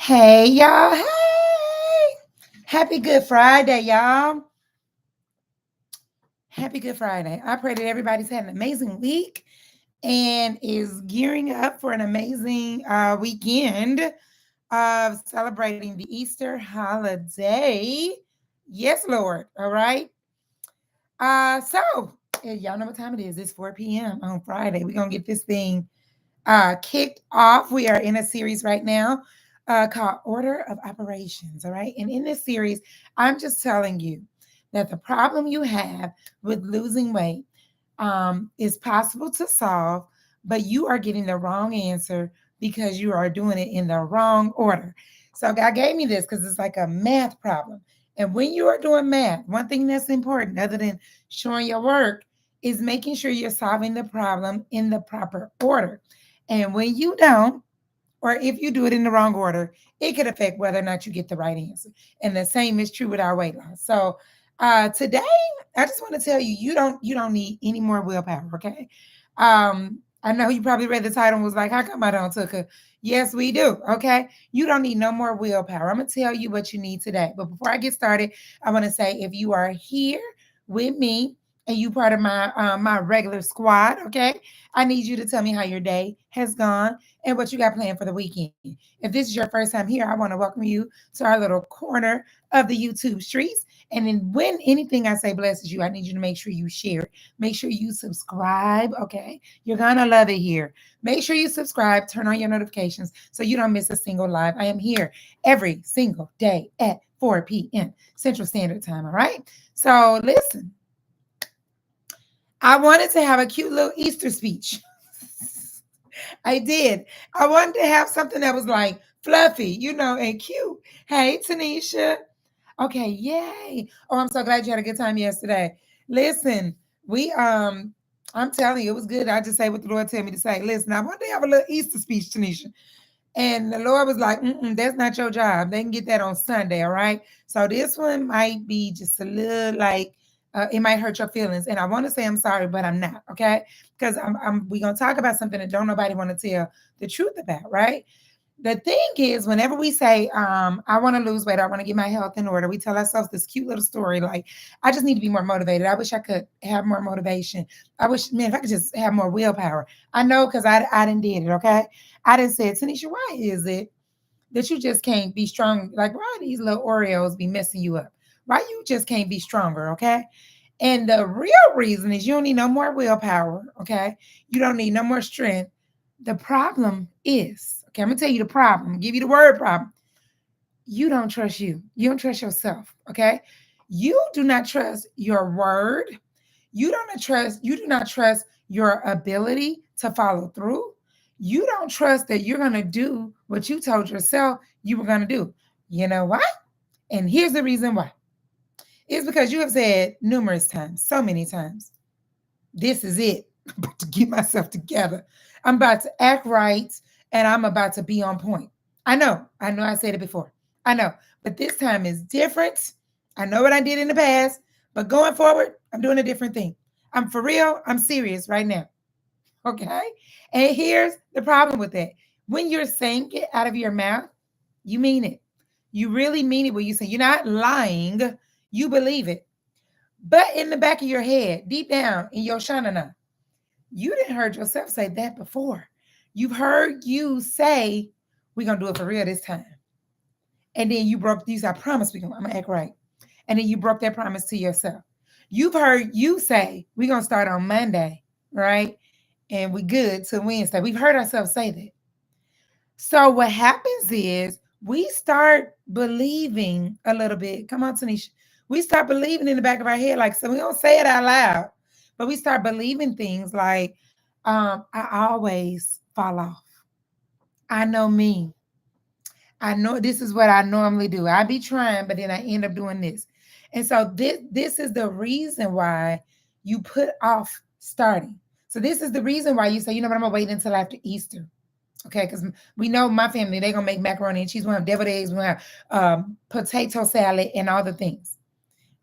Hey, y'all. Hey. Happy Good Friday, y'all. Happy Good Friday. I pray that everybody's had an amazing week and is gearing up for an amazing weekend of celebrating the Easter holiday. Yes, Lord. All right. Y'all know what time it is. It's 4 p.m. on Friday. We're going to get this thing kicked off. We are in a series right now called Order of Operations. All right. And in this series, I'm just telling you that the problem you have with losing weight is possible to solve, but you are getting the wrong answer because you are doing it in the wrong order. So God gave me this because it's like a math problem. And when you are doing math, one thing that's important, other than showing your work, is making sure you're solving the problem in the proper order. And when you don't, or if you do it in the wrong order, it could affect whether or not you get the right answer. And the same is true with our weight loss. So today, I just want to tell you, you don't need any more willpower. Okay. I know you probably read the title and was like, how come I don't took a yes, we do. Okay. You don't need no more willpower. I'm gonna tell you what you need today. But before I get started, I want to say if you are here with me and you part of my regular squad, okay, I need you to tell me how your day has gone and what you got planned for the weekend. If this is your first time here, I want to welcome you to our little corner of the YouTube streets. And then when anything I say blesses you, I need you to make sure you share it. Make sure you subscribe. Okay. You're going to love it here. Make sure you subscribe, turn on your notifications so you don't miss a single live. I am here every single day at 4 p.m. Central Standard Time. All right. So listen, I wanted to have a cute little Easter speech. I did. I wanted to have something that was like fluffy, and cute. Hey, Tanisha. Okay, yay. Oh, I'm so glad you had a good time yesterday. Listen, I'm telling you, it was good. I just say what the Lord tell me to say. Listen, I wanted to have a little Easter speech, Tanisha. And the Lord was like, that's not your job. They can get that on Sunday, all right? So this one might be just a little like, it might hurt your feelings. And I want to say I'm sorry, but I'm not, okay? Because we're going to talk about something that don't nobody want to tell the truth about, right? The thing is, whenever we say, I want to lose weight, I want to get my health in order, we tell ourselves this cute little story like, I just need to be more motivated. I wish I could have more motivation. I wish, man, if I could just have more willpower. I know because I didn't did it, okay? I didn't say, Tanisha, why is it that you just can't be strong? Like, why these little Oreos be messing you up? Why you just can't be stronger, okay? And the real reason is you don't need no more willpower, okay? You don't need no more strength. The problem is, okay, I'm gonna tell you the problem, give you the word problem. You don't trust you. You don't trust yourself, okay? You do not trust your word. You do not trust your ability to follow through. You don't trust that you're gonna do what you told yourself you were gonna do. You know why? And here's the reason why. It's because you have said numerous times, so many times, this is it. I'm about to get myself together. I'm about to act right and I'm about to be on point. I know I said it before. I know, but this time is different. I know what I did in the past, but going forward, I'm doing a different thing. I'm for real. I'm serious right now. Okay. And here's the problem with that. When you're saying it out of your mouth, you mean it. You really mean it when you say you're not lying. You believe it. But in the back of your head, deep down in your shanana, you didn't heard yourself say that before. You've heard you say, we're going to do it for real this time. And then you said, I promise I'm going to act right. And then you broke that promise to yourself. You've heard you say, we're going to start on Monday, right? And we good till Wednesday. We've heard ourselves say that. So what happens is we start believing a little bit. Come on, Tanisha. We start believing in the back of our head, like, so we don't say it out loud, but we start believing things like, I always fall off. I know me. I know this is what I normally do. I be trying, but then I end up doing this. And so this is the reason why you put off starting. So this is the reason why you say, you know what, I'm gonna wait until after Easter. Okay, because we know my family, they're gonna make macaroni and cheese, we'll have deviled eggs, we'll have potato salad and all the things.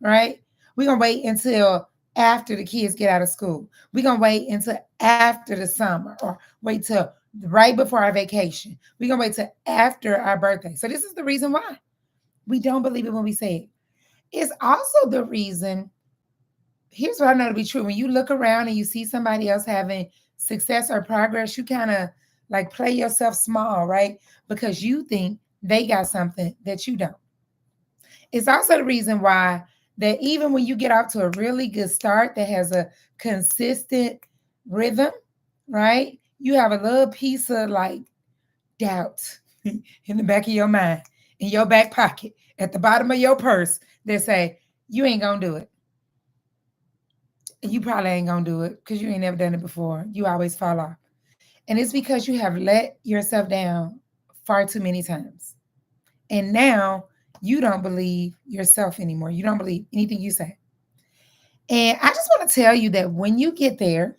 Right? We're gonna wait until after the kids get out of school. We're gonna wait until after the summer or wait till right before our vacation. We're going to wait till after our birthday. So this is the reason why we don't believe it when we say it. It's also the reason, here's what I know to be true. When you look around and you see somebody else having success or progress, you kind of like play yourself small, right? Because you think they got something that you don't. It's also the reason why that even when you get off to a really good start that has a consistent rhythm, right? You have a little piece of like doubt in the back of your mind, in your back pocket, at the bottom of your purse that say, you ain't gonna do it. You probably ain't gonna do it because you ain't never done it before. You always fall off. And it's because you have let yourself down far too many times. And now you don't believe yourself anymore. You don't believe anything you say. And I just want to tell you that when you get there,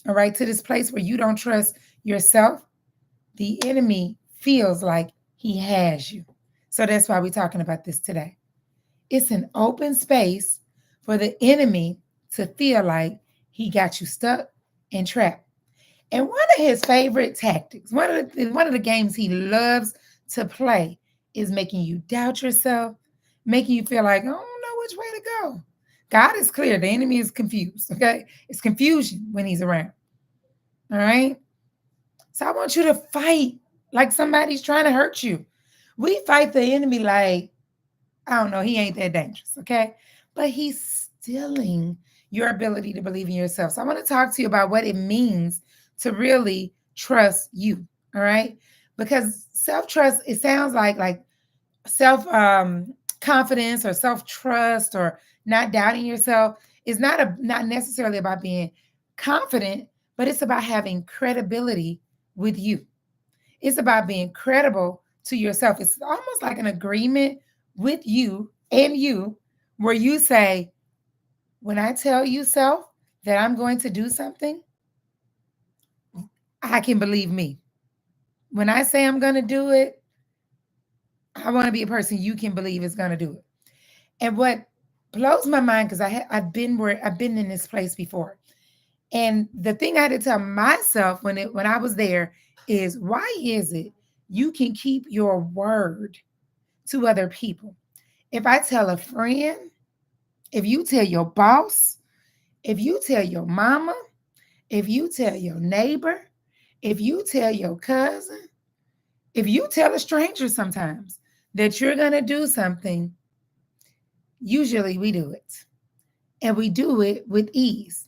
all right, to this place where you don't trust yourself, the enemy feels like he has you. So that's why we're talking about this today. It's an open space for the enemy to feel like he got you stuck and trapped. And one of his favorite tactics, one of the games he loves to play is making you doubt yourself, making you feel like, I don't know which way to go. God is clear. The enemy is confused. Okay. It's confusion when he's around. All right. So I want you to fight like somebody's trying to hurt you. We fight the enemy like, I don't know, he ain't that dangerous. Okay. But he's stealing your ability to believe in yourself. So I want to talk to you about what it means to really trust you. All right. Because self-trust, it sounds like self confidence or self-trust or not doubting yourself is not necessarily about being confident, but it's about having credibility with you. It's about being credible to yourself. It's almost like an agreement with you and you where you say, when I tell you self that I'm going to do something, I can believe me. When I say I'm going to do it, I want to be a person you can believe is going to do it. And what blows my mind, because I've been in this place before, and the thing I had to tell myself when I was there is, why is it you can keep your word to other people? If I tell a friend, if you tell your boss, if you tell your mama, if you tell your neighbor, if you tell your cousin, if you tell a stranger sometimes that you're going to do something, usually we do it. And we do it with ease.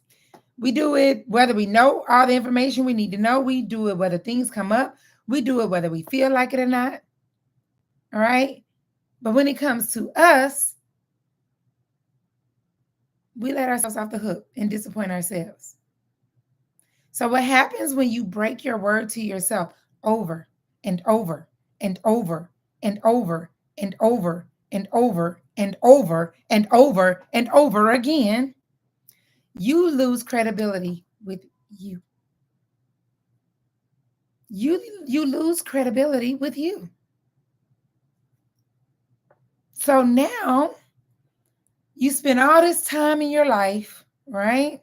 We do it whether we know all the information we need to know. We do it whether things come up. We do it whether we feel like it or not. All right. But when it comes to us, we let ourselves off the hook and disappoint ourselves. So what happens when you break your word to yourself over and over and over and over and over and over and over and over and over again, you lose credibility with you. You lose credibility with you. So now you spend all this time in your life, right?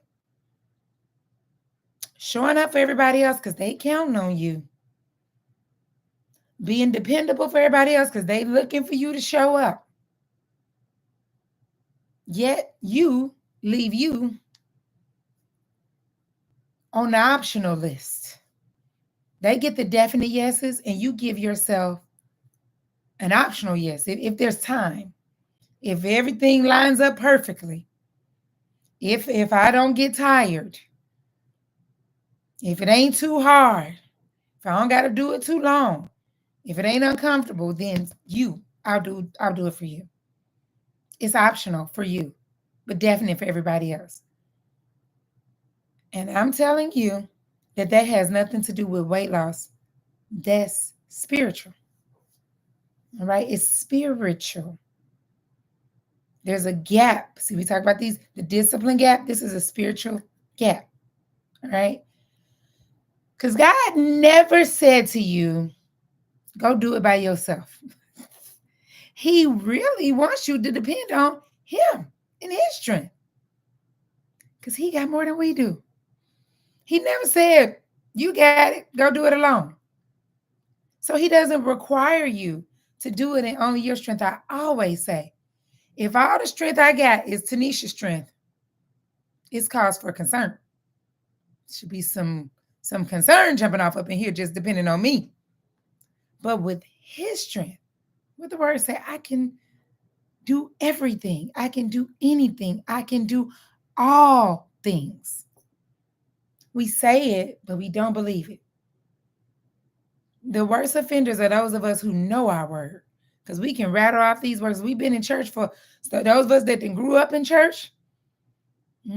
Showing up for everybody else because they counting on you. Being dependable for everybody else because they looking for you to show up. Yet you leave you on the optional list. They get the definite yeses and you give yourself an optional yes. If there's time, if everything lines up perfectly, if I don't get tired, if it ain't too hard, if I don't got to do it too long, if it ain't uncomfortable, then I'll do it for you. It's optional for you, but definite for everybody else. And I'm telling you that has nothing to do with weight loss. That's spiritual. All right? It's spiritual. There's a gap. See, we talk about the discipline gap. This is a spiritual gap. All right? Because God never said to you, go do it by yourself. He really wants you to depend on him and his strength. Because he got more than we do. He never said, You got it. Go do it alone. So he doesn't require you to do it in only your strength. I always say, if all the strength I got is Tanisha's strength, it's cause for concern. Should be some concern jumping off up in here, just depending on me. But with his strength, what the word say, I can do everything. I can do anything. I can do all things. We say it, but we don't believe it. The worst offenders are those of us who know our word, because we can rattle off these words. We've been in church for, so those of us that grew up in church.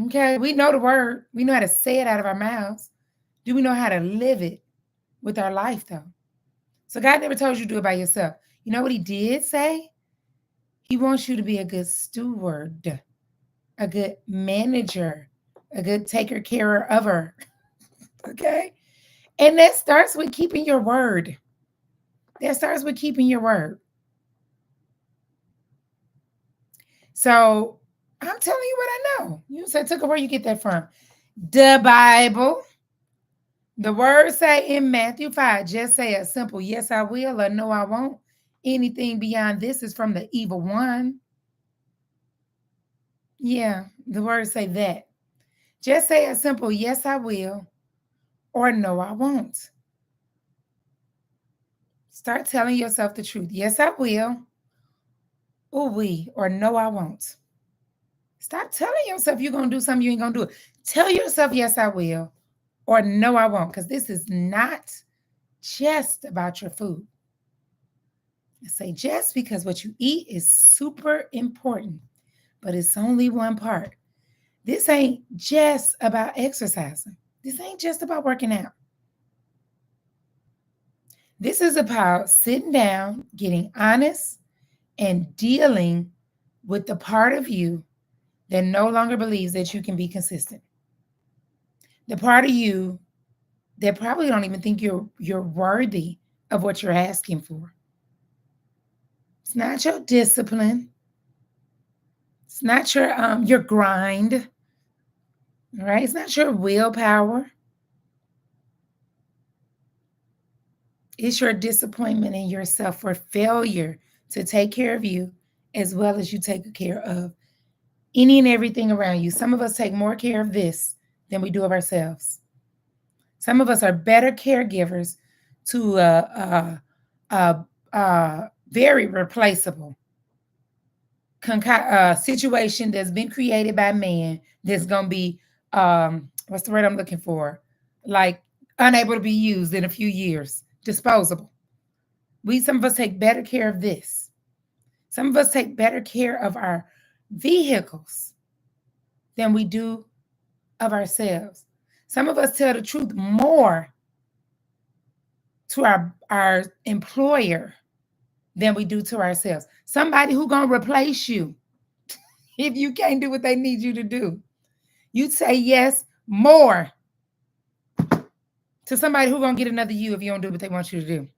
Okay, we know the word. We know how to say it out of our mouths. Do we know how to live it with our life, though? So God never told you to do it by yourself. You know what he did say? He wants you to be a good steward, a good manager, a good taker care of her. Okay? And that starts with keeping your word. That starts with keeping your word. So I'm telling you what I know. You said, Tuka, where you get that from? The Bible. The words say in Matthew 5, just say a simple yes, I will, or no, I won't. Anything beyond this is from the evil one. Yeah, the words say that. Just say a simple yes, I will, or no, I won't. Start telling yourself the truth. Yes, I will, or no, I won't. Stop telling yourself you're going to do something you ain't going to do it. Tell yourself, yes, I will, or no, I won't, because this is not just about your food. I say just because what you eat is super important, but it's only one part. This ain't just about exercising. This ain't just about working out. This is about sitting down, getting honest, and dealing with the part of you that no longer believes that you can be consistent. The part of you that probably don't even think you're worthy of what you're asking for. It's not your discipline. It's not your grind. All right? It's not your willpower. It's your disappointment in yourself for failure to take care of you as well as you take care of any and everything around you. Some of us take more care of this than we do of ourselves. Some of us are better caregivers to a very replaceable situation that's been created by man that's going to be, what's the word I'm looking for? Like unable to be used in a few years, disposable. Some of us take better care of this. Some of us take better care of our vehicles than we do of ourselves. Some of us tell the truth more to our employer than we do to ourselves. Somebody who gonna replace you if you can't do what they need you to do. You'd say yes more to somebody who gonna get another you if you don't do what they want you to do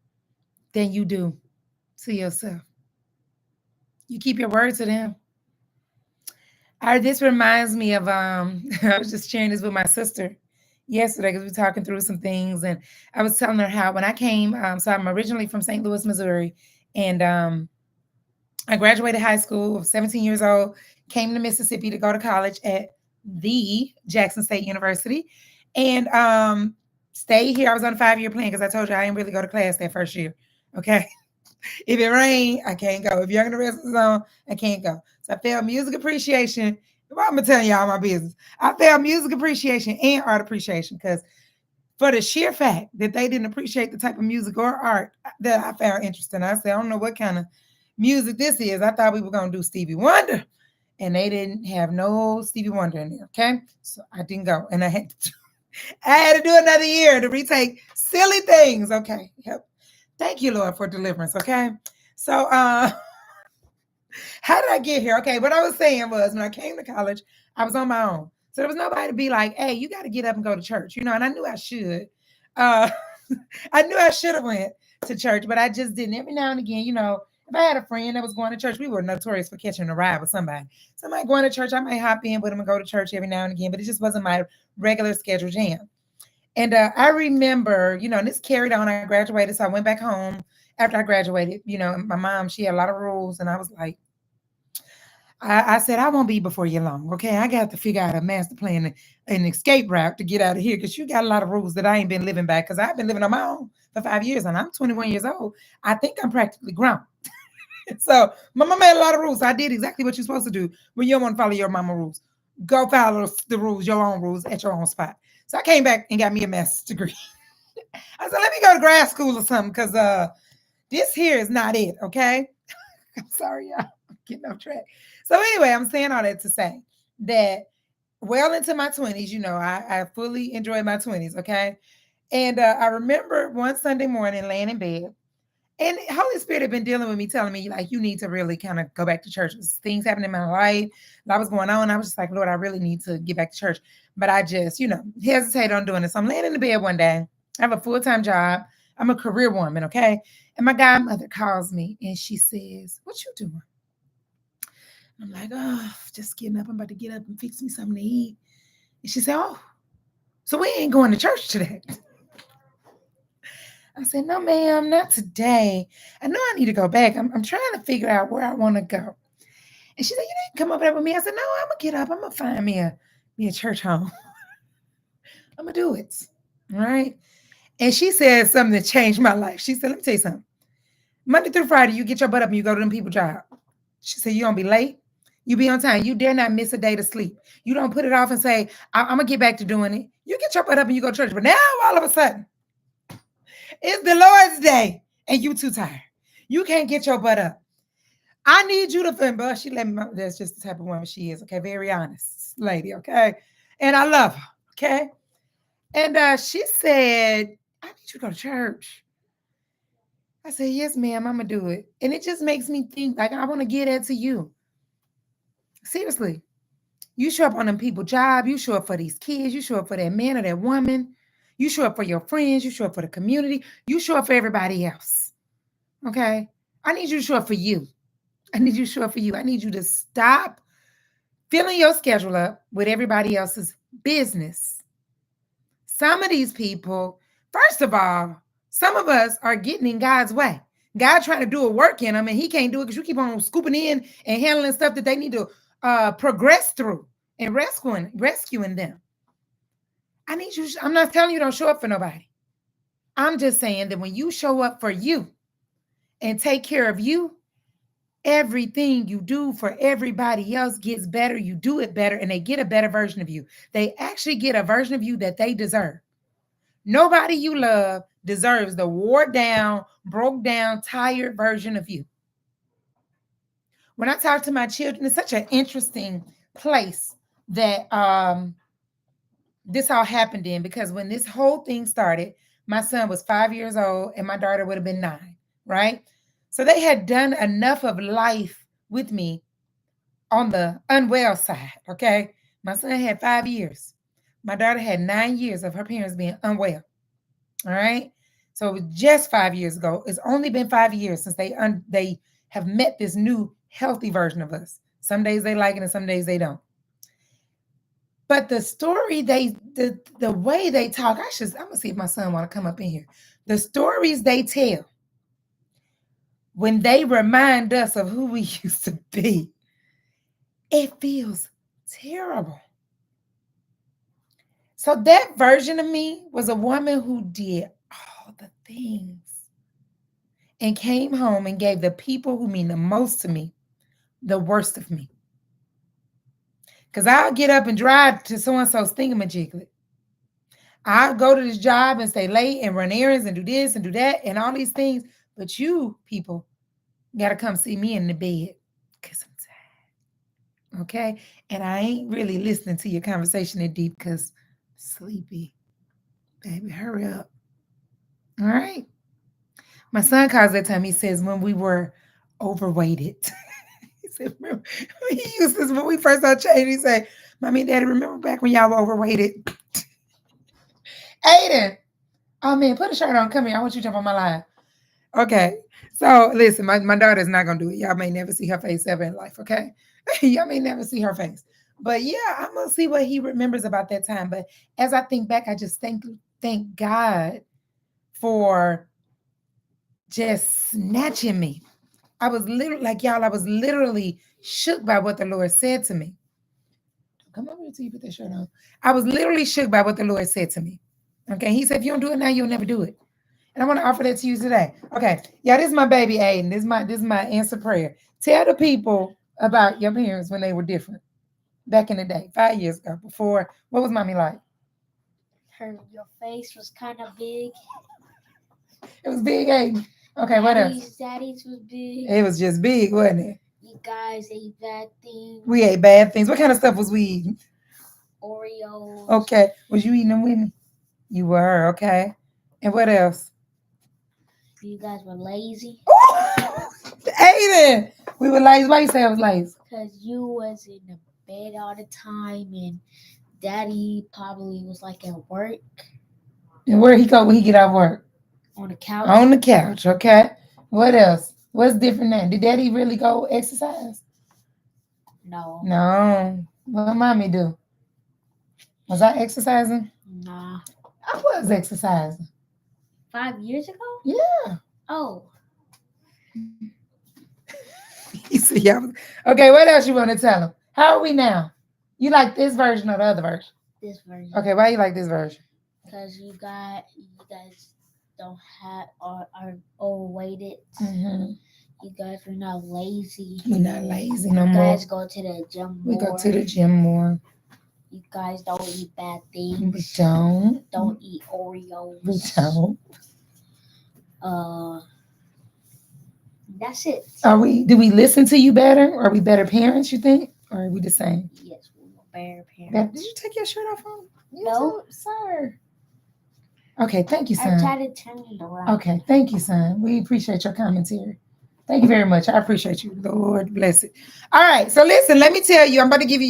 than you do to yourself. You keep your word to them. This reminds me of I was just sharing this with my sister yesterday because we were talking through some things, and I was telling her how when I came, so I'm originally from St. Louis, Missouri, and I graduated high school, 17 years old, came to Mississippi to go to college at the Jackson State University, and stayed here. I was on a 5-year plan because I told you I didn't really go to class that first year. Okay. If it rained, I can't go. If you're in the rest of the zone, I can't go. So I failed music appreciation. Well, I'm going to tell y'all my business. I failed music appreciation and art appreciation because for the sheer fact that they didn't appreciate the type of music or art that I found interesting. I said, I don't know what kind of music this is. I thought we were going to do Stevie Wonder, and they didn't have no Stevie Wonder in there, okay? So I didn't go, and I had to do another year to retake silly things, okay? Yep. Thank you, Lord, for deliverance, okay? So how did I get here? Okay, what I was saying was when I came to college, I was on my own. So there was nobody to be like, hey, you got to get up and go to church, and I knew I should. I knew I should have went to church, but I just didn't. Every now and again, if I had a friend that was going to church, we were notorious for catching a ride with somebody. Somebody going to church, I might hop in with them and go to church every now and again, but it just wasn't my regular schedule jam. And I remember, and this carried on. I graduated, so I went back home after I graduated. And my mom, she had a lot of rules, and I was like, I said, I won't be before you long. Okay. I got to figure out a master plan and an escape route to get out of here because you got a lot of rules that I ain't been living by because I've been living on my own for 5 years and I'm 21 years old. I think I'm practically grown. So my mama had a lot of rules. So I did exactly what you're supposed to do when you don't want to follow your mama rules. Go follow the rules, your own rules at your own spot. So I came back and got me a master's degree. I said, let me go to grad school or something because this here is not it. Okay. I'm sorry, y'all. I'm getting off track. So anyway, I'm saying all that to say that well into my 20s, I fully enjoyed my 20s, okay? And I remember one Sunday morning laying in bed, and Holy Spirit had been dealing with me, telling me, like, you need to really kind of go back to church. Things happened in my life. A lot was going on. I was just like, Lord, I really need to get back to church. But I just, hesitate on doing it. So I'm laying in the bed one day. I have a full-time job. I'm a career woman, okay? And my godmother calls me and she says, what you doing? I'm like, oh, just getting up. I'm about to get up and fix me something to eat. And she said, oh, so we ain't going to church today. I said, no, ma'am, not today. I know I need to go back. I'm trying to figure out where I want to go. And she said, you didn't come over there with me. I said, no, I'm going to get up. I'm going to find me a church home. I'm going to do it. All right. And she said something that changed my life. She said, let me tell you something. Monday through Friday, you get your butt up and you go to them people's job. She said, you don't be late. You be on time. You dare not miss a day to sleep. You don't put it off and say, I'm going to get back to doing it. You get your butt up and you go to church. But now, all of a sudden, it's the Lord's day and you too tired. You can't get your butt up. I need you to film. But she let me know that's just the type of woman she is. Okay. Very honest lady. Okay. And I love her. Okay. And she said, I need you to go to church. I said, yes, ma'am, I'm going to do it. And it just makes me think, like, I want to get that to you. Seriously. You show up on them people's job. You show up for these kids. You show up for that man or that woman. You show up for your friends. You show up for the community. You show up for everybody else. Okay? I need you to show up for you. I need you to show up for you. I need you to stop filling your schedule up with everybody else's business. Some of these people, first of all, some of us are getting in God's way. God trying to do a work in them, and he can't do it because you keep on scooping in and handling stuff that they need to progress through and rescuing them. I need you. I'm not telling you don't show up for nobody. I'm just saying that when you show up for you and take care of you, everything you do for everybody else gets better. You do it better, and they get a better version of you. They actually get a version of you that they deserve. Nobody you love deserves the wore down, broke down, tired version of you. When I talk to my children, it's such an interesting place that this all happened in, because when this whole thing started, my son was 5 years old and my daughter would have been 9, right? So they had done enough of life with me on the unwell side, okay? My son had 5 years. My daughter had 9 years of her parents being unwell, all right? So it was just 5 years ago. It's only been 5 years since they have met this new healthy version of us. Some days they like it and some days they don't. But the story the way they talk, I'm gonna see if my son want to come up in here. The stories they tell when they remind us of who we used to be, it feels terrible. So that version of me was a woman who did all the things and came home and gave the people who mean the most to me the worst of me. Because I'll get up and drive to so-and-so's thingamajiglet. I'll go to this job and stay late and run errands and do this and do that and all these things. But you people got to come see me in the bed because I'm tired. Okay? And I ain't really listening to your conversation in deep because I'm sleepy. Baby, hurry up. All right? My son calls that time. He says when we were overweighted. He said, remember, he used this when we first started changing. He said, Mommy and Daddy, remember back when y'all were overweighted? Aiden, oh man, put a shirt on. Come here. I want you to jump on my line. Okay. So listen, my daughter's not going to do it. Y'all may never see her face ever in life, okay? Y'all may never see her face. But yeah, I'm going to see what he remembers about that time. But as I think back, I just thank thank God for just snatching me. I was literally like y'all, I was literally shook by what the Lord said to me. Come over here till you put that shirt on. I was literally shook by what the Lord said to me. Okay. He said, if you don't do it now, you'll never do it. And I want to offer that to you today. Okay. Yeah, this is my baby Aiden. This is my answer prayer. Tell the people about your parents when they were different back in the day, 5 years ago. Before, what was mommy like? Your face was kind of big. It was big Aiden. Okay, what else? Daddy's was big. It was just big, wasn't it? You guys ate bad things. We ate bad things. What kind of stuff was we eating? Oreos. Okay. Was you eating them with me? You were, okay. And what else? You guys were lazy. Aiden! We were lazy. Why you say I was lazy? Because you was in the bed all the time and Daddy probably was like at work. And where he go when he get out of work? On the couch. On the couch, okay. What else? What's different now? Did Daddy really go exercise? No. No. What mommy do? Was I exercising? Nah. I was exercising. 5 years ago? Yeah. Oh. You see, okay, what else you want to tell them? How are we now? You like this version or the other version? This version. Okay, why you like this version? Because you guys don't have are overweighted. Mm-hmm. You guys are not lazy. We're not lazy no you more. You guys go to the gym more. We go to the gym more. You guys don't eat bad things. We don't. Don't eat Oreos. We don't. That's it. Do we listen to you better? Are we better parents, you think? Or are we the same? Yes, we're better parents. Did you take your shirt off on? No. Sir. Okay, thank you, son. I tried to turn it around. Okay, thank you, son. We appreciate your commentary. Thank you very much. I appreciate you. Lord bless it. All right, so listen, let me tell you, I'm about to give you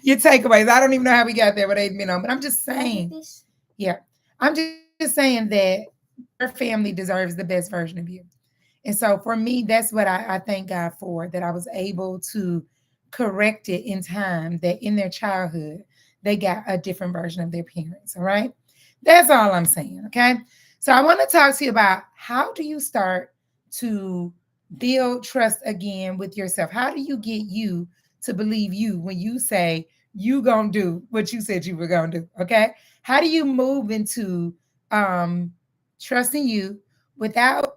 your takeaways. I don't even know how we got there with 8 minutes on, but I'm just saying. Yeah, I'm just saying that your family deserves the best version of you. And so for me, that's what I thank God for, that I was able to correct it in time, that in their childhood, they got a different version of their parents. All right. That's all I'm saying. Okay. So I want to talk to you about, how do you start to build trust again with yourself? How do you get you to believe you when you say you gonna do what you said you were gonna do? Okay. How do you move into trusting you without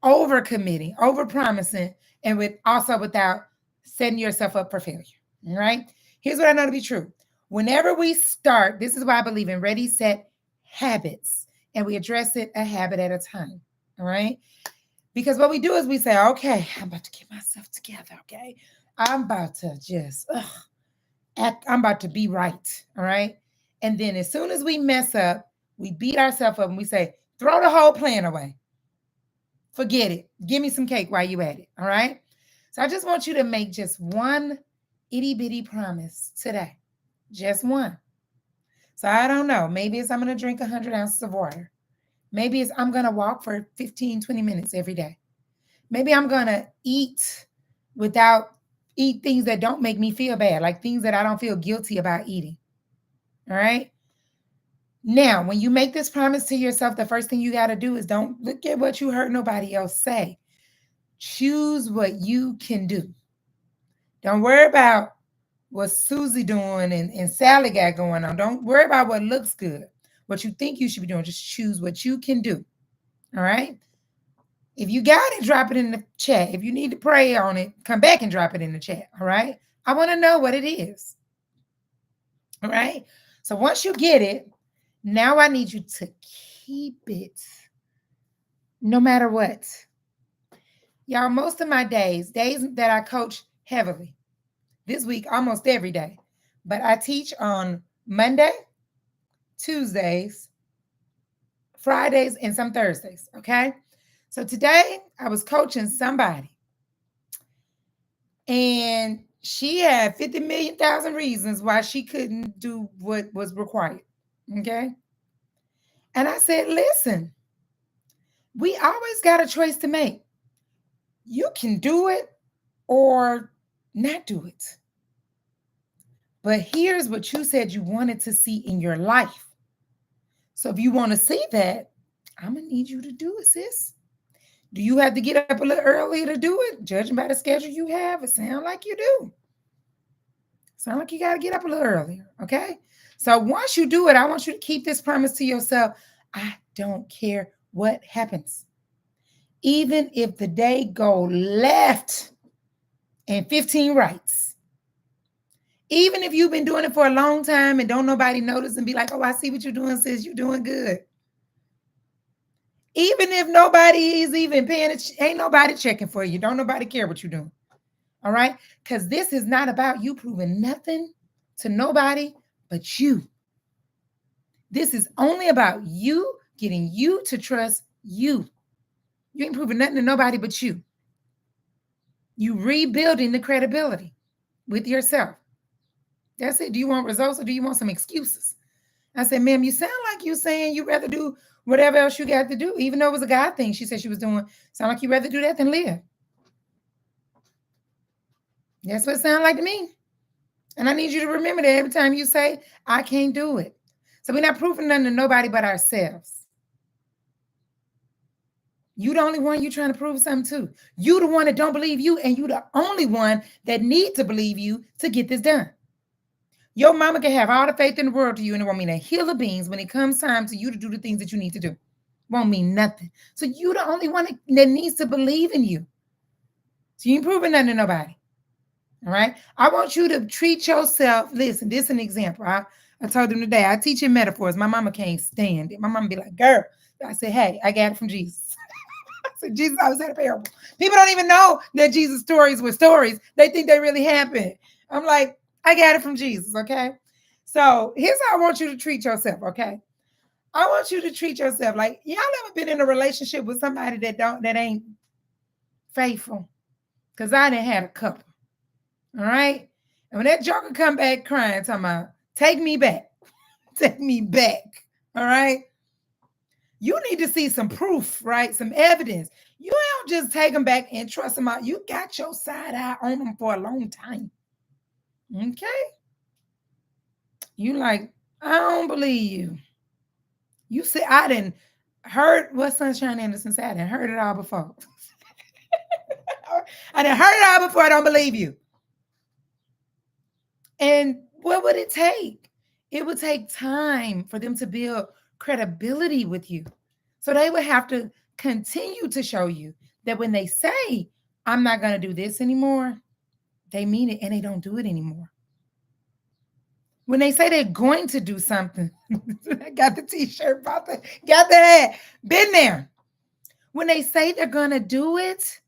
overcommitting, over promising, and without setting yourself up for failure? All right. Here's what I know to be true. Whenever we start, this is why I believe in ready, set, habits, and we address it a habit at a time. All right. Because what we do is we say, okay, I'm about to get myself together. Okay. I'm about to just act, I'm about to be right. All right. And then as soon as we mess up, we beat ourselves up and we say, throw the whole plan away. Forget it. Give me some cake while you at it. All right. So I just want you to make just one itty bitty promise today. Just one. So I don't know. Maybe it's I'm going to drink 100 ounces of water. Maybe it's I'm going to walk for 15, 20 minutes every day. Maybe I'm going to eat things that don't make me feel bad, like things that I don't feel guilty about eating. All right. Now, when you make this promise to yourself, the first thing you got to do is don't look at what you heard nobody else say. Choose what you can do. Don't worry about what Susie doing and Sally got going on. Don't worry about what looks good, what you think you should be doing. Just choose what you can do. All right. If you got it, drop it in the chat. If you need to pray on it, come back and drop it in the chat. All right. I want to know what it is. All right. So once you get it, now I need you to keep it no matter what. Y'all, most of my days that I coach heavily, this week almost every day, but I teach on Monday, Tuesdays, Fridays, and some Thursdays. Okay. So today I was coaching somebody and she had 50 million thousand reasons why she couldn't do what was required. Okay. And I said, listen, we always got a choice to make. You can do it or not do it. But here's what you said you wanted to see in your life. So if you want to see that, I'm gonna need you to do it, sis. Do you have to get up a little earlier to do it? Judging by the schedule you have, it sounds like you do. Sound like you got to get up a little earlier, okay? So once you do it, I want you to keep this promise to yourself. I don't care what happens. Even if the day go left and 15 rights. Even if you've been doing it for a long time and don't nobody notice and be like, oh, I see what you're doing, sis, you're doing good. Even if nobody is even paying it, ain't nobody checking for you. Don't nobody care what you're doing. All right? Because this is not about you proving nothing to nobody but you. This is only about you getting you to trust you. You ain't proving nothing to nobody but you. You rebuilding the credibility with yourself. That's it. Do you want results or do you want some excuses? I said, ma'am, you sound like you saying you rather do whatever else you got to do, even though it was a God thing she said she was doing. Sound like you rather do that than live. That's what it sounds like to me. And I need you to remember that every time you say, I can't do it. So we're not proving nothing to nobody but ourselves. You the only one you trying to prove something to. You the one that don't believe you, and you the only one that need to believe you to get this done. Your mama can have all the faith in the world to you, and it won't mean a hill of beans when it comes time to you to do the things that you need to do. Won't mean nothing. So you the only one that needs to believe in you. So you ain't proving nothing to nobody. All right. I want you to treat yourself. Listen, this is an example. I told them today, I teach in metaphors. My mama can't stand it. My mama be like, girl. I said, hey, I got it from Jesus. I said, Jesus always had a parable. People don't even know that Jesus' stories were stories. They think they really happened. I'm like, I got it from Jesus, okay? So here's how I want you to treat yourself, okay? I want you to treat yourself like, y'all ever been in a relationship with somebody that ain't faithful? Because I done had a couple. All right. And when that joker come back crying, talking about, take me back. Take me back. All right. You need to see some proof, right? Some evidence. You don't just take them back and trust them out. You got your side eye on them for a long time. Okay. You like, I don't believe you. You say, I didn't heard what Sunshine Anderson said. I didn't heard it all before. I didn't heard it all before. I don't believe you. And what would it take? It would take time for them to build credibility with you. So they would have to continue to show you that when they say, I'm not going to do this anymore, they mean it and they don't do it anymore. When they say they're going to do something, I got the t-shirt, got the hat, been there. When they say they're going to do it,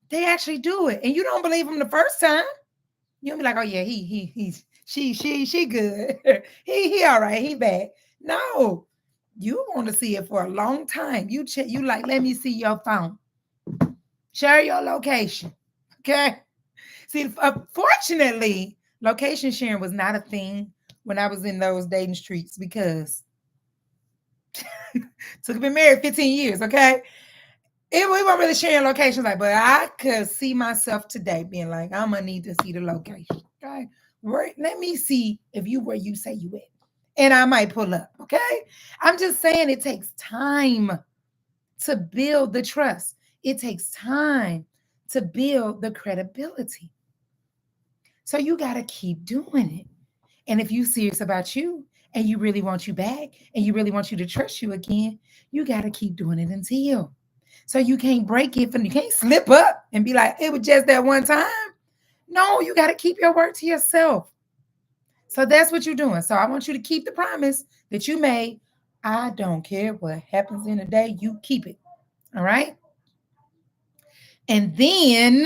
they actually do it. And you don't believe them the first time. You'll be like, oh yeah, she good. he all right, he bad. No, you want to see it for a long time. You like, let me see your phone. Share your location. Okay. See, fortunately, location sharing was not a thing when I was in those dating streets because took been married 15 years, okay? We weren't really sharing locations like, but I could see myself today being like, I'm gonna need to see the location. Okay. Let me see if you where you say you at. And I might pull up. Okay. I'm just saying it takes time to build the trust. It takes time to build the credibility. So you gotta keep doing it. And if you're serious about you and you really want you back and you really want you to trust you again, you gotta keep doing it until. So you can't break it and you can't slip up and be like, it was just that one time. No, you got to keep your word to yourself. So that's what you're doing. So I want you to keep the promise that you made. I don't care what happens in the day, you keep it. All right. And then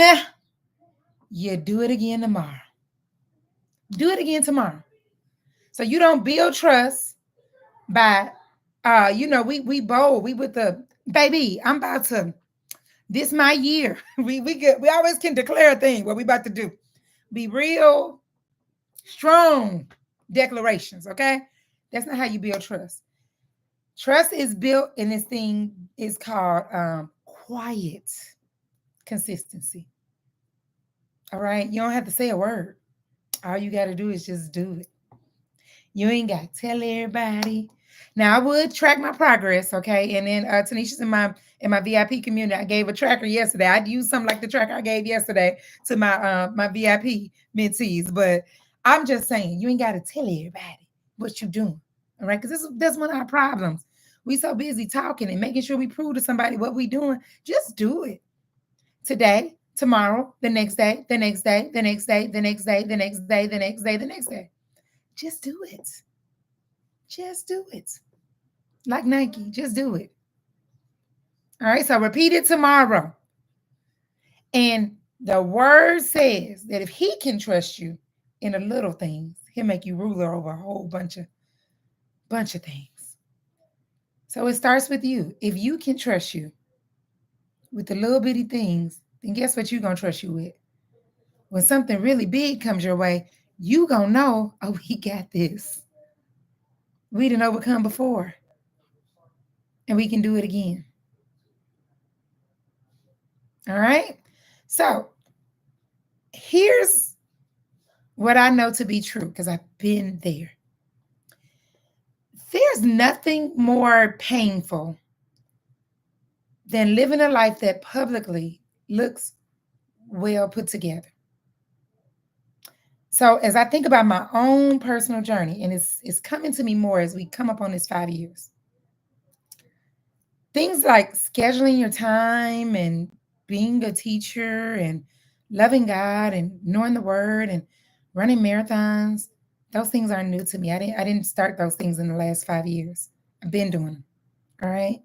you do it again tomorrow. Do it again tomorrow. So you don't build trust by we bold. We with the baby, I'm about to. This my year. We always can declare a thing what we about to do. Be real strong declarations, okay? That's not how you build trust. Trust is built, and this thing is called quiet consistency. All right, you don't have to say a word. All you got to do is just do it. You ain't got to tell everybody. Now I would track my progress, okay? And then Tanisha's in my VIP community. I gave a tracker yesterday. I'd use something like the tracker I gave yesterday to my VIP mentees. But I'm just saying, you ain't got to tell everybody what you're doing, all right? Because that's one of our problems. We so busy talking and making sure we prove to somebody what we doing. Just do it today, tomorrow, the next day, the next day, the next day, the next day, the next day, the next day, the next day. Just do it. Just do it. Like Nike, just do it. All right, so repeat it tomorrow. And the word says that if he can trust you in the little things, he'll make you ruler over a whole bunch of things. So it starts with you. If you can trust you with the little bitty things, then guess what you're gonna trust you with? When something really big comes your way, you gonna know, oh, he got this. We didn't overcome before, and we can do it again. All right. So here's what I know to be true because I've been there. There's nothing more painful than living a life that publicly looks well put together. So as I think about my own personal journey, and it's coming to me more as we come up on this 5 years. Things like scheduling your time and being a teacher and loving God and knowing the word and running marathons, those things aren't new to me. I didn't start those things in the last 5 years. I've been doing them. All right.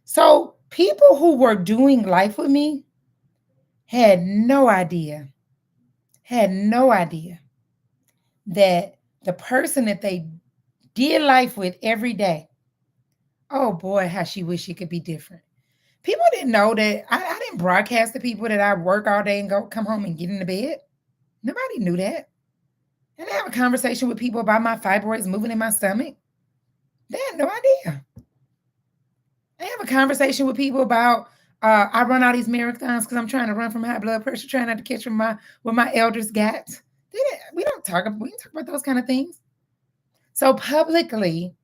So people who were doing life with me had no idea that the person that they did life with every day, oh boy, how she wished she could be different. People didn't know that I didn't broadcast to people that I work all day and go come home and get into bed. Nobody knew that. And I have a conversation with people about my fibroids moving in my stomach. They had no idea. I have a conversation with people about I run all these marathons because I'm trying to run from high blood pressure, trying not to catch from what my elders got. We don't talk about those kind of things. So publicly,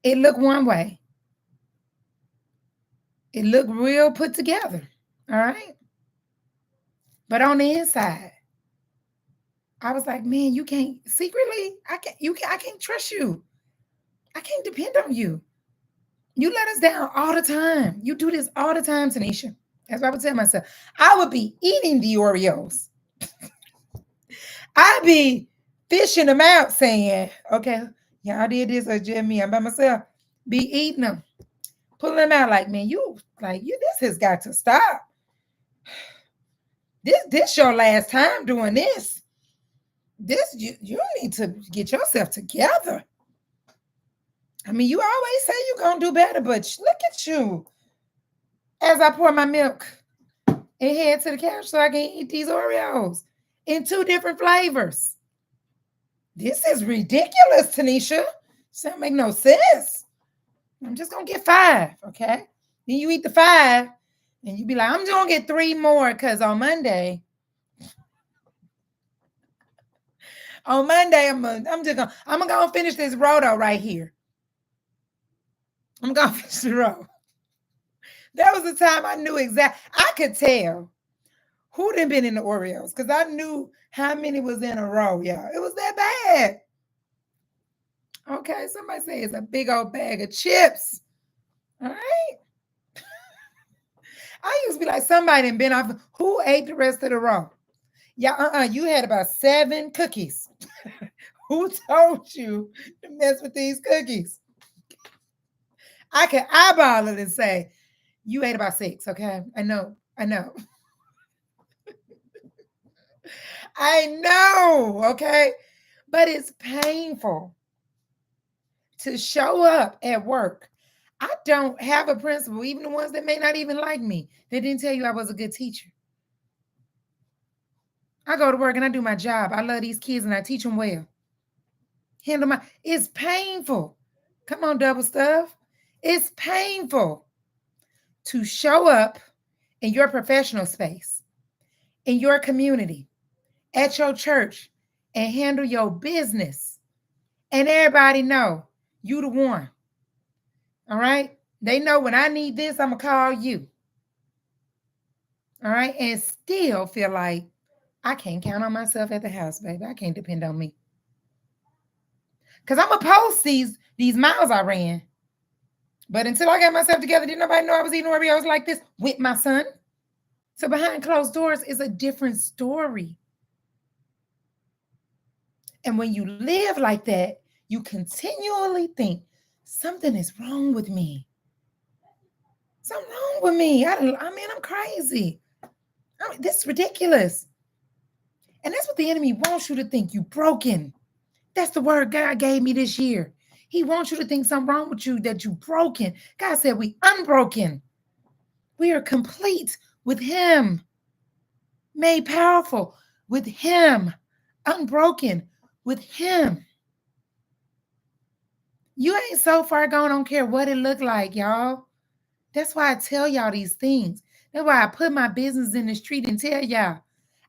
it looked one way. It looked real put together. All right. But on the inside, I was like, man, you can't secretly, I can't trust you. I can't depend on you. You let us down all the time. You do this all the time, Tanisha. That's what I would tell myself. I would be eating the Oreos. I'd be fishing them out saying, okay, yeah, I did this or just me. I'm by myself. Be eating them. Pulling them out like, man, this has got to stop. This your last time doing this. You need to get yourself together. I mean, you always say you're going to do better, but look at you. As I pour my milk and head to the couch so I can eat these Oreos in 2 different flavors. This is ridiculous, Tanisha. This don't make no sense. I'm just going to get 5, okay? Then you eat the 5, and you be like, I'm just going to get 3 more because on Monday, I'm gonna finish this roto right here. I'm gonna finish the row. That was the time I knew exactly. I could tell who done been in the Oreos because I knew how many was in a row, y'all. It was that bad. Okay, somebody say it's a big old bag of chips. All right. I used to be like, somebody done been off. Who ate the rest of the row? Yeah, you had about 7 cookies. Who told you to mess with these cookies? I can eyeball it and say, you ate about 6, okay? I know. I know, okay? But it's painful to show up at work. I don't have a principal, even the ones that may not even like me. They didn't tell you I was a good teacher. I go to work and I do my job. I love these kids and I teach them well. It's painful. Come on, double stuff. It's painful to show up in your professional space, in your community, at your church, and handle your business. And everybody know you the one. All right. They know when I need this, I'm going to call you. All right. And still feel like I can't count on myself at the house, baby. I can't depend on me. Because I'm going to post these miles I ran. But until I got myself together, didn't nobody know I was eating Oreos like this with my son. So behind closed doors is a different story. And when you live like that, you continually think something is wrong with me. Something wrong with me. I'm crazy. This is ridiculous. And that's what the enemy wants you to think. You broken. That's the word God gave me this year. He wants you to think something wrong with you, that you broken. God said we unbroken. We are complete with him. Made powerful with him. Unbroken with him. You ain't so far gone, don't care what it look like, y'all. That's why I tell y'all these things. That's why I put my business in the street and tell y'all.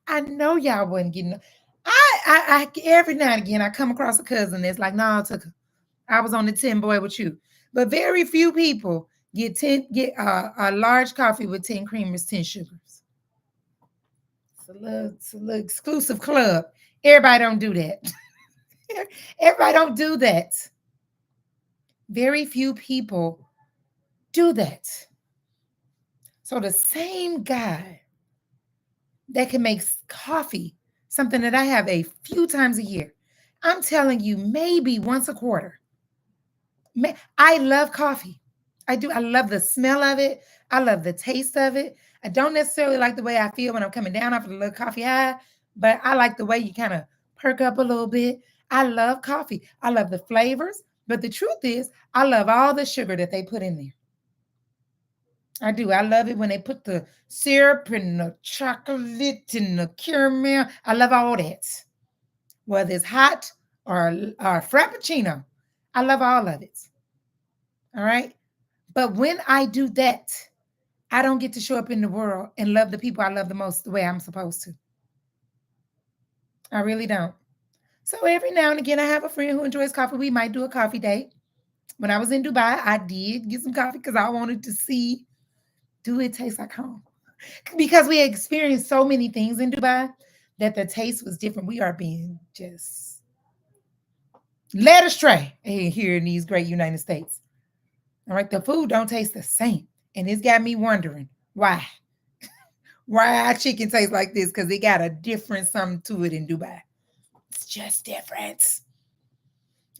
I know y'all wasn't getting. I every now and again I come across a cousin that's like, no, I was on the 10 boy with you. But very few people get a large coffee with 10 creamers, 10 sugars. It's a little exclusive club. Everybody don't do that. Everybody don't do that. Very few people do that. So the same guy that can make coffee, something that I have a few times a year, I'm telling you, maybe once a quarter. I love coffee. I do. I love the smell of it. I love the taste of it. I don't necessarily like the way I feel when I'm coming down off of the little coffee high, but I like the way you kind of perk up a little bit. I love coffee. I love the flavors. But the truth is, I love all the sugar that they put in there. I do. I love it when they put the syrup and the chocolate and the caramel. I love all that. Whether it's hot or frappuccino, I love all of it. All right. But when I do that, I don't get to show up in the world and love the people I love the most the way I'm supposed to. I really don't. So every now and again, I have a friend who enjoys coffee. We might do a coffee date. When I was in Dubai, I did get some coffee because I wanted to see, do it taste like home? Because we experienced so many things in Dubai that the taste was different. We are being just led astray here in these great United States. All right, the food don't taste the same. And it's got me wondering why. Why our chicken tastes like this? Because it got a different something to it in Dubai. It's just different.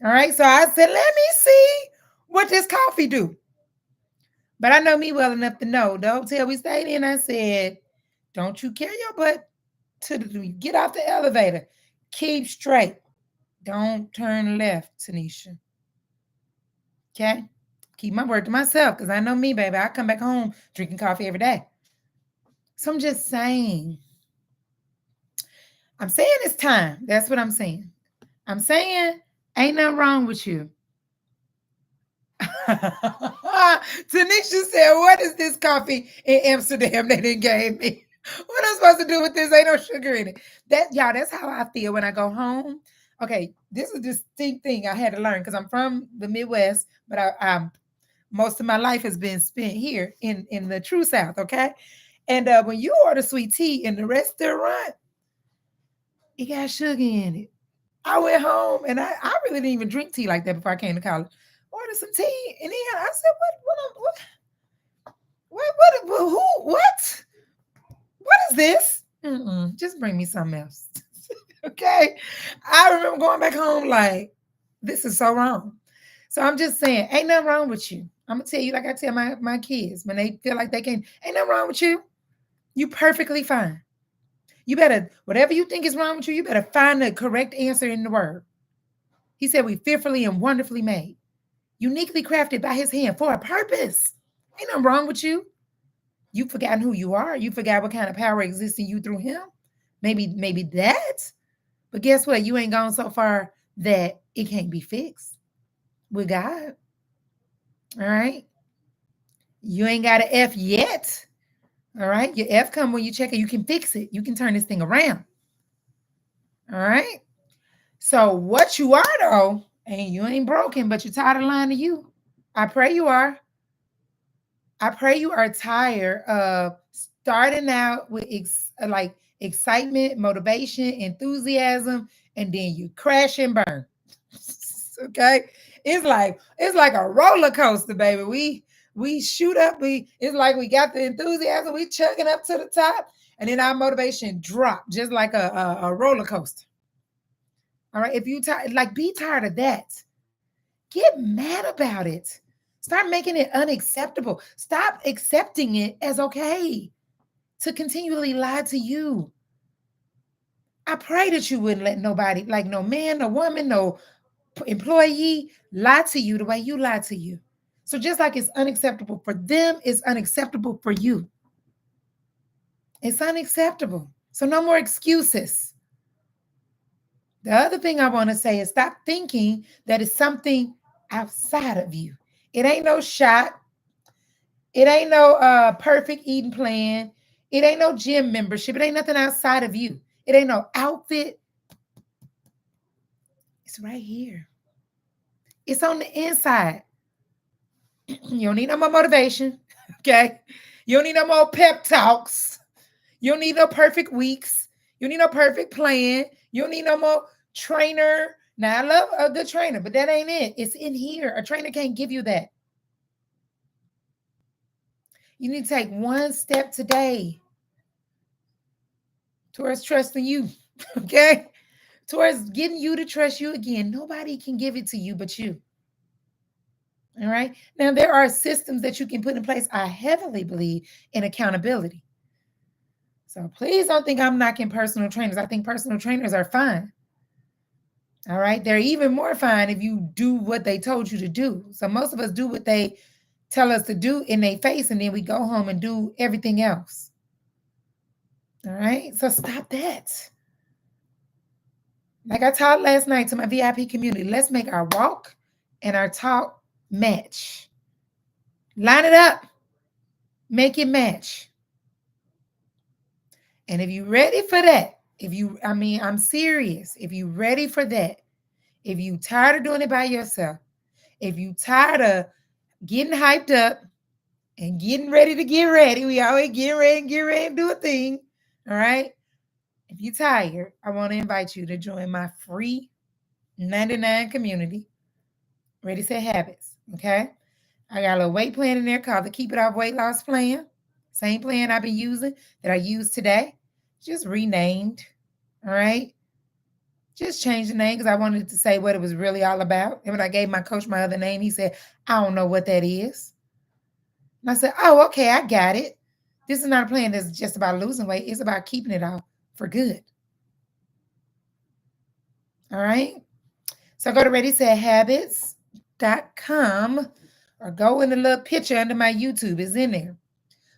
All right, so I said, let me see what this coffee do. But I know me well enough to know the hotel we stayed in, I said, don't you carry your butt get off the elevator. Keep straight. Don't turn left, Tanisha. Okay? Keep my word to myself because I know me, baby. I come back home drinking coffee every day. So I'm just saying. I'm saying it's time. That's what I'm saying. I'm saying ain't nothing wrong with you. Tanisha said, what is this coffee in Amsterdam they didn't gave me? What am I supposed to do with this? Ain't no sugar in it. Y'all, that's how I feel when I go home. Okay, this is a distinct thing I had to learn because I'm from the Midwest, but I'm most of my life has been spent here in the true South, okay? And when you order sweet tea in the restaurant, it got sugar in it. I went home and I really didn't even drink tea like that before I came to college. Ordered some tea, and then I said, what is this? Just bring me something else. Okay. I remember going back home like, this is so wrong. So I'm just saying, ain't nothing wrong with you. I'm gonna tell you, like I tell my kids when they feel like they can, ain't nothing wrong with you. You perfectly fine. You better, whatever you think is wrong with you, you better find the correct answer in the word. He said, we fearfully and wonderfully made, uniquely crafted by his hand for a purpose. Ain't nothing wrong with you. You've forgotten who you are. You forgot what kind of power exists in you through him. Maybe that. But guess what? You ain't gone so far that it can't be fixed with God. All right. You ain't got an F yet. All right. Your F come when you check it. You can fix it. You can turn this thing around. All right. So what you are though, and you ain't broken, but you're tired of lying to you. I pray you are. I pray you are tired of starting out with like excitement, motivation, enthusiasm, and then you crash and burn. Okay, it's like a roller coaster, baby. We shoot up. It's like we got the enthusiasm. We chugging up to the top, and then our motivation drop just like a roller coaster. All right, if you tired, like be tired of that. Get mad about it. Start making it unacceptable. Stop accepting it as okay to continually lie to you. I pray that you wouldn't let nobody, like no man, no woman, no employee, lie to you the way you lie to you. So just like it's unacceptable for them, it's unacceptable for you. It's unacceptable. So no more excuses. The other thing I want to say is stop thinking that it's something outside of you. It ain't no shot. It ain't no perfect eating plan. It ain't no gym membership. It ain't nothing outside of you. It ain't no outfit. It's right here. It's on the inside. You don't need no more motivation. Okay. You don't need no more pep talks. You don't need no perfect weeks. You don't need no perfect plan. You don't need no more trainer. Now I love a good trainer, but that ain't it. It's in here. A trainer can't give you that. You need to take one step today towards trusting you. Okay. Towards getting you to trust you again. Nobody can give it to you but you. All right. Now, there are systems that you can put in place. I heavily believe in accountability. So please don't think I'm knocking personal trainers. I think personal trainers are fine. All right. They're even more fine if you do what they told you to do. So most of us do what they tell us to do in their face, and then we go home and do everything else. All right. So stop that. Like I taught last night to my VIP community, let's make our walk and our talk match. Line it up, make it match. And if you're ready for that, I'm serious. If you're ready for that, if you tired of doing it by yourself, if you tired of getting hyped up and getting ready to get ready, we always get ready and do a thing. All right. If you're tired, I want to invite you to join my free 99 community, Ready Set Habits. Okay. I got a little weight plan in there called the Keep It Off Weight Loss Plan. Same plan I've been using that I use today. Just renamed. All right. Just changed the name because I wanted to say what it was really all about. And when I gave my coach my other name, he said, I don't know what that is. And I said, oh, okay, I got it. This is not a plan that's just about losing weight. It's about keeping it off for good. All right. So go to readysethabits.com or go in the little picture under my YouTube. It's in there.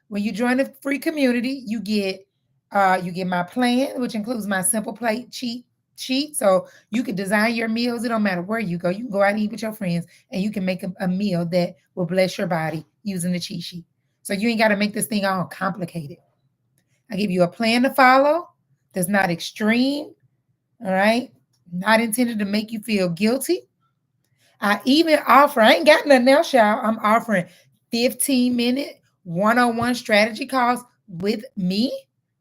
When you join the free community, you get my plan, which includes my simple plate cheat sheet. So you can design your meals. It don't matter where you go. You can go out and eat with your friends, and you can make a meal that will bless your body using the cheat sheet. So you ain't got to make this thing all complicated. I give you a plan to follow that's not extreme. All right, not intended to make you feel guilty. I even offer, I ain't got nothing else, y'all. I'm offering 15-minute one-on-one strategy calls with me.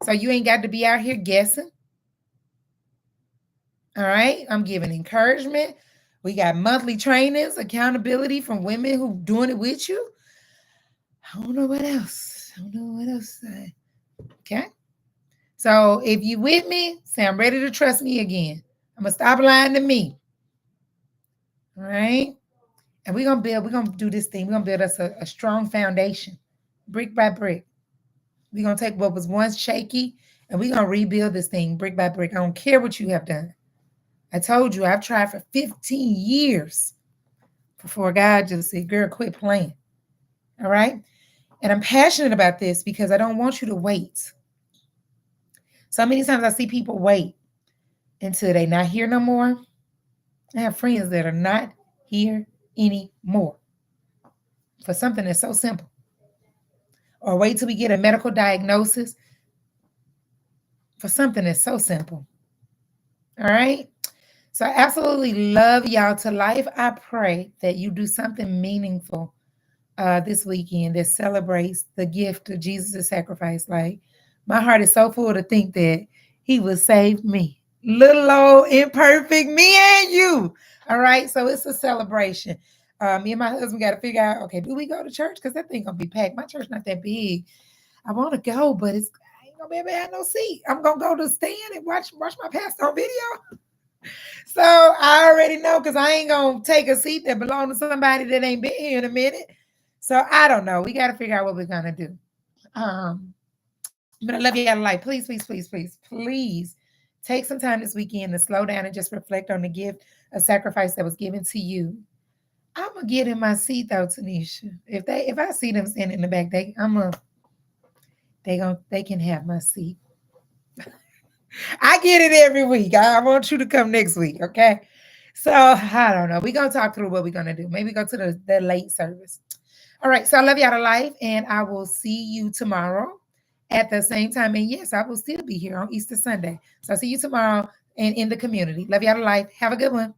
So you ain't got to be out here guessing. All right. I'm giving encouragement. We got monthly trainings, accountability from women who doing it with you. I don't know what else. I don't know what else to say. Okay. So if you with me, say I'm ready to trust me again. I'm gonna stop lying to me. All right. And we're gonna do this thing. We're gonna build us a strong foundation, brick by brick. We're gonna take what was once shaky and we're gonna rebuild this thing brick by brick. I don't care what you have done. I told you I've tried for 15 years before God just said, girl, quit playing. All right. And I'm passionate about this because I don't want you to wait. So many times I see people wait until they're not here no more. I have friends that are not here anymore for something that's so simple. Or wait till we get a medical diagnosis for something that's so simple. All right. So I absolutely love y'all to life. I pray that you do something meaningful this weekend that celebrates the gift of Jesus' sacrifice. Like, my heart is so full to think that he will save me. Little old imperfect me and you. All right. So it's a celebration. Me and my husband got to figure out, okay, do we go to church? Because that thing gonna be packed. My church not that big. I want to go, but I ain't gonna be able to have no seat. I'm gonna go to stand and watch my pastor on video. So I already know because I ain't gonna take a seat that belongs to somebody that ain't been here in a minute. So I don't know. We got to figure out what we're gonna do. Um, but I love y'all to life. Please, please, please, please, please take some time this weekend to slow down and just reflect on the gift of sacrifice that was given to you. I'm gonna get in my seat though, Tanisha. If I see them standing in the back, they can have my seat. I get it every week. I want you to come next week, okay? So I don't know. We're gonna talk through what we're gonna do. Maybe go to the late service. All right. So I love y'all to life, and I will see you tomorrow at the same time. And yes, I will still be here on Easter Sunday. So I'll see you tomorrow and in the community. Love y'all to life. Have a good one.